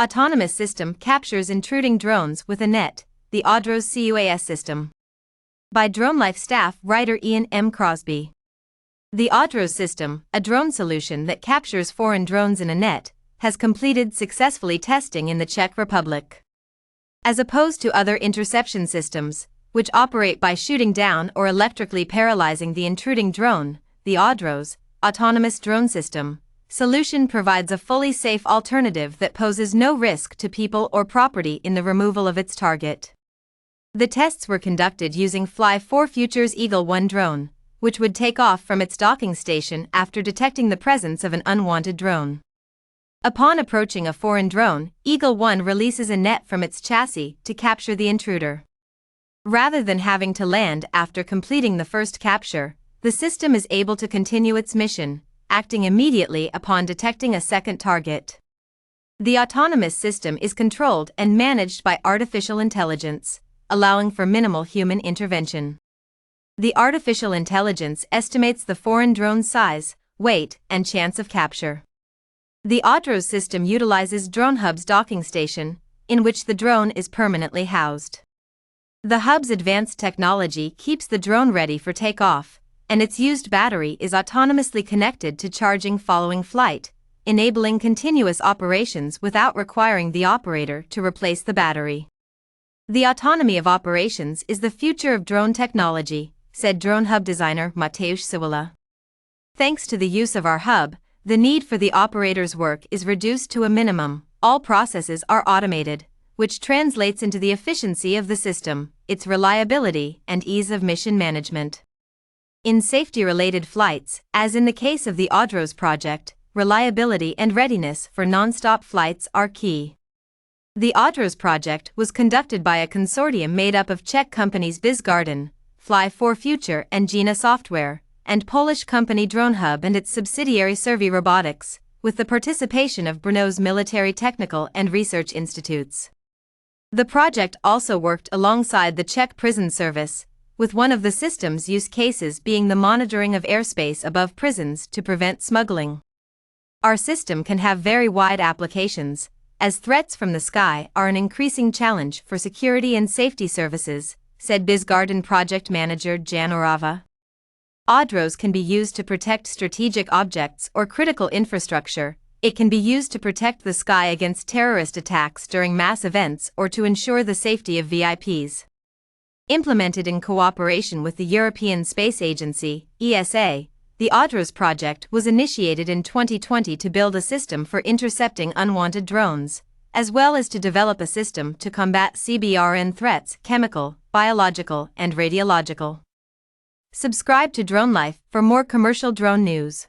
Autonomous System Captures Intruding Drones with a Net, the AUDROS cUAS system. By DroneLife staff writer Ian M. Crosby. The AUDROS system, a drone solution that captures foreign drones in a net, has completed successfully testing in the Czech Republic. As opposed to other interception systems, which operate by shooting down or electrically paralyzing the intruding drone, the AUDROS autonomous drone system solution provides a fully safe alternative that poses no risk to people or property in the removal of its target. The tests were conducted using Fly 4 Future's Eagle 1 drone, which would take off from its docking station after detecting the presence of an unwanted drone. Upon approaching a foreign drone, Eagle 1 releases a net from its chassis to capture the intruder. Rather than having to land after completing the first capture, the system is able to continue its mission, acting immediately upon detecting a second target. The autonomous system is controlled and managed by artificial intelligence, allowing for minimal human intervention. The artificial intelligence estimates the foreign drone's size, weight, and chance of capture. The AUDROS system utilizes DroneHub's docking station, in which the drone is permanently housed. The hub's advanced technology keeps the drone ready for takeoff, and its used battery is autonomously connected to charging following flight, enabling continuous operations without requiring the operator to replace the battery. The autonomy of operations is the future of drone technology, said DroneHub designer Mateusz Siwala. Thanks to the use of our hub, the need for the operator's work is reduced to a minimum. All processes are automated, which translates into the efficiency of the system, its reliability, and ease of mission management. In safety-related flights, as in the case of the AUDROS project, reliability and readiness for non-stop flights are key. The AUDROS project was conducted by a consortium made up of Czech companies BizGarden, Fly 4 Future and Gina Software, and Polish company DroneHub and its subsidiary Servi Robotics, with the participation of Brno's military technical and research institutes. The project also worked alongside the Czech prison service, with one of the system's use cases being the monitoring of airspace above prisons to prevent smuggling. Our system can have very wide applications, as threats from the sky are an increasing challenge for security and safety services, said BizGarden project manager Jan Orava. AUDROS can be used to protect strategic objects or critical infrastructure. It can be used to protect the sky against terrorist attacks during mass events or to ensure the safety of VIPs. Implemented in cooperation with the European Space Agency, ESA, the AUDROS project was initiated in 2020 to build a system for intercepting unwanted drones, as well as to develop a system to combat CBRN threats, chemical, biological, and radiological. Subscribe to DroneLife for more commercial drone news.